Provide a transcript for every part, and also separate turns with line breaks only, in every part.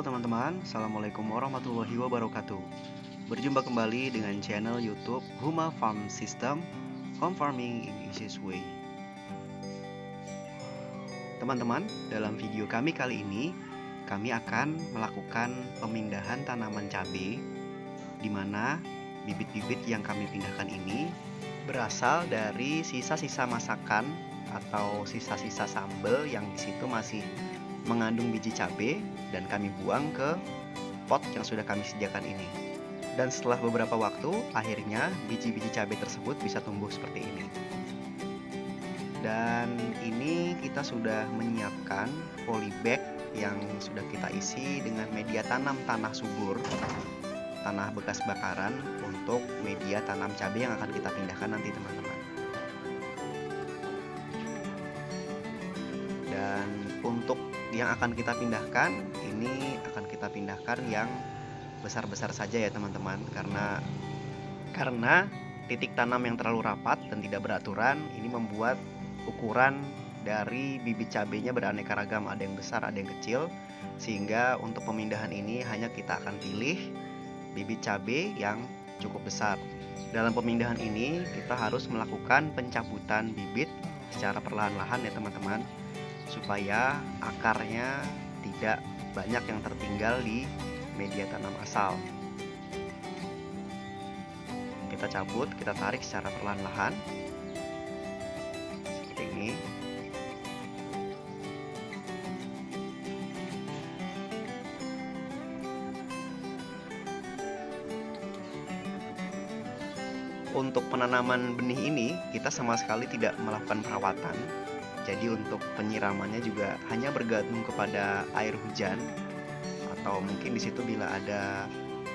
Halo teman-teman, Assalamualaikum warahmatullahi wabarakatuh. Berjumpa kembali dengan channel YouTube Huma Farm System, Home Farming in Easiest Way. Teman-teman, dalam video kami kali ini, kami akan melakukan pemindahan tanaman cabai, di mana bibit-bibit yang kami pindahkan ini berasal dari sisa-sisa masakan atau sisa-sisa sambal yang di situ masih mengandung biji cabai dan kami buang ke pot yang sudah kami sediakan ini. Dan setelah beberapa waktu, akhirnya biji-biji cabai tersebut bisa tumbuh seperti ini. Dan ini kita sudah menyiapkan polybag yang sudah kita isi dengan media tanam tanah subur, tanah bekas bakaran untuk media tanam cabai yang akan kita pindahkan nanti teman-teman. Dan untuk yang akan kita pindahkan, ini akan kita pindahkan yang besar-besar saja ya teman-teman, karena titik tanam yang terlalu rapat dan tidak beraturan ini membuat ukuran dari bibit cabainya beraneka ragam, ada yang besar, ada yang kecil, sehingga untuk pemindahan ini hanya kita akan pilih bibit cabai yang cukup besar. Dalam pemindahan ini kita harus melakukan pencabutan bibit secara perlahan-lahan ya teman-teman, supaya akarnya tidak banyak yang tertinggal di media tanam asal. Kita cabut, kita tarik secara perlahan-lahan seperti ini. Untuk penanaman benih ini kita sama sekali tidak melakukan perawatan. Jadi untuk penyiramannya juga hanya bergantung kepada air hujan, atau mungkin di situ bila ada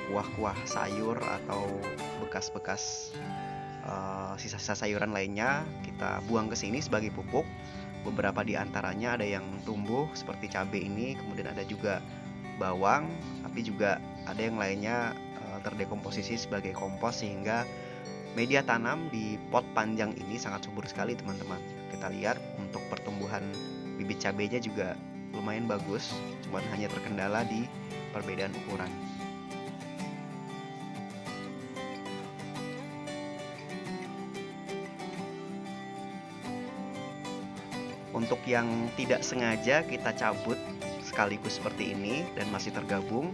kuah-kuah sayur atau bekas-bekas sisa-sisa sayuran lainnya kita buang ke sini sebagai pupuk. Beberapa di antaranya ada yang tumbuh seperti cabai ini, kemudian ada juga bawang, tapi juga ada yang lainnya terdekomposisi sebagai kompos, sehingga media tanam di pot panjang ini sangat subur sekali teman-teman. Kita lihat untuk pertumbuhan bibit cabainya juga lumayan bagus, cuman hanya terkendala di perbedaan ukuran. Untuk yang tidak sengaja kita cabut sekaligus seperti ini dan masih tergabung,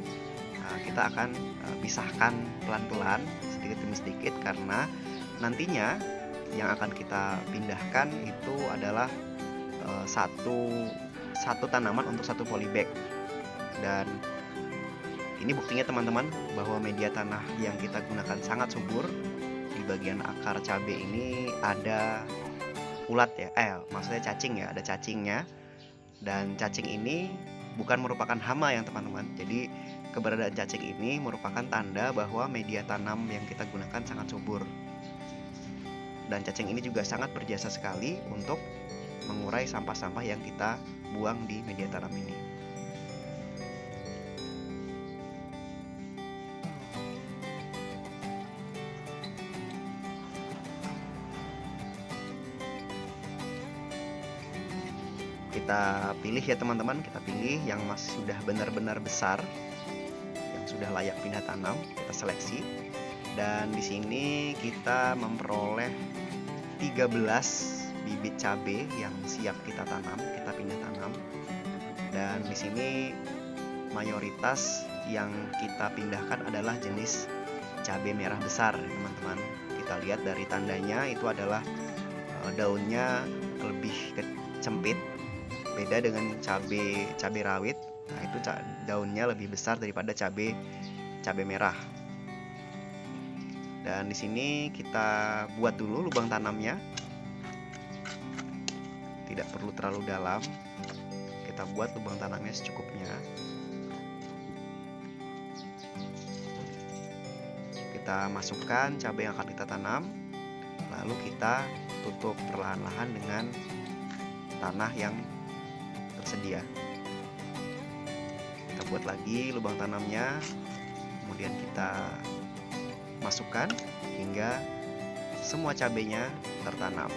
kita akan pisahkan pelan-pelan sedikit demi sedikit, karena nantinya yang akan kita pindahkan itu adalah satu tanaman untuk satu polybag. Dan ini buktinya teman-teman bahwa media tanah yang kita gunakan sangat subur. Di bagian akar cabai ini ada ulat ya, maksudnya cacing ya, ada cacingnya. Dan cacing ini bukan merupakan hama ya teman-teman. Jadi keberadaan cacing ini merupakan tanda bahwa media tanam yang kita gunakan sangat subur. Dan cacing ini juga sangat berjasa sekali untuk mengurai sampah-sampah yang kita buang di media tanam ini. Kita pilih ya teman-teman, kita pilih yang masih sudah benar-benar besar, yang sudah layak pindah tanam, kita seleksi. Dan di sini kita memperoleh 13 bibit cabai yang siap kita tanam, kita pindah tanam. Dan di sini mayoritas yang kita pindahkan adalah jenis cabai merah besar, teman-teman. Kita lihat dari tandanya itu adalah daunnya lebih cempit, beda dengan cabai rawit. Nah, itu daunnya lebih besar daripada cabai merah. Dan di sini kita buat dulu lubang tanamnya. Tidak perlu terlalu dalam. Kita buat lubang tanamnya secukupnya. Kita masukkan cabai yang akan kita tanam. Lalu kita tutup perlahan-lahan dengan tanah yang tersedia. Kita buat lagi lubang tanamnya. Kemudian kita masukkan hingga semua cabainya tertanam.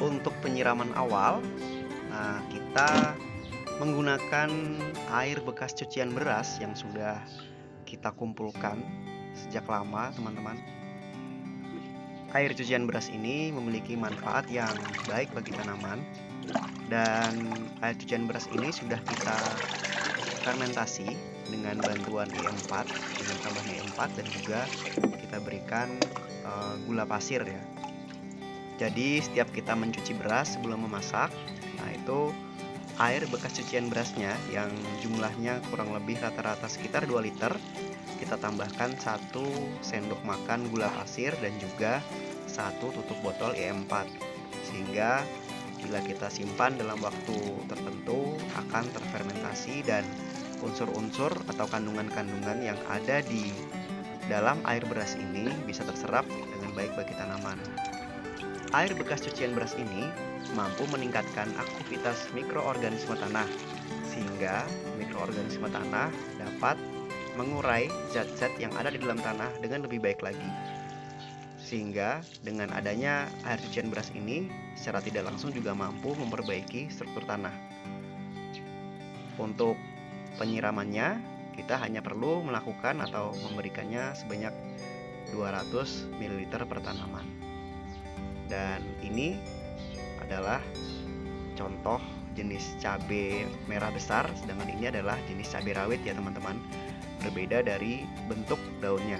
Untuk penyiraman awal, kita menggunakan air bekas cucian beras yang sudah kita kumpulkan sejak lama, teman-teman. Air cucian beras ini memiliki manfaat yang baik bagi tanaman, dan air cucian beras ini sudah kita fermentasi dengan bantuan E4, dengan tambahan E4, dan juga kita berikan gula pasir ya. Jadi setiap kita mencuci beras sebelum memasak, itu air bekas cucian berasnya yang jumlahnya kurang lebih rata-rata sekitar 2 liter, kita tambahkan 1 sendok makan gula pasir dan juga 1 tutup botol E4, sehingga bila kita simpan dalam waktu tertentu akan terfermentasi dan unsur-unsur atau kandungan-kandungan yang ada di dalam air beras ini bisa terserap dengan baik bagi tanaman. Air bekas cucian beras ini mampu meningkatkan aktivitas mikroorganisme tanah, sehingga mikroorganisme tanah dapat mengurai zat-zat yang ada di dalam tanah dengan lebih baik lagi. Sehingga dengan adanya air cucian beras ini secara tidak langsung juga mampu memperbaiki struktur tanah. Untuk penyiramannya, kita hanya perlu melakukan atau memberikannya sebanyak 200 ml per tanaman. Dan ini adalah contoh jenis cabai merah besar, sedangkan ini adalah jenis cabai rawit ya teman-teman. Berbeda dari bentuk daunnya.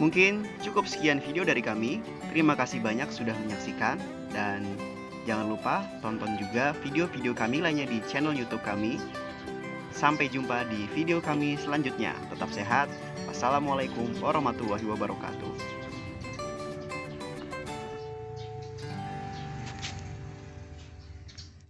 Mungkin cukup sekian video dari kami. Terima kasih banyak sudah menyaksikan, dan jangan lupa tonton juga video-video kami lainnya di channel YouTube kami. Sampai jumpa di video kami selanjutnya. Tetap sehat. Wassalamualaikum warahmatullahi wabarakatuh.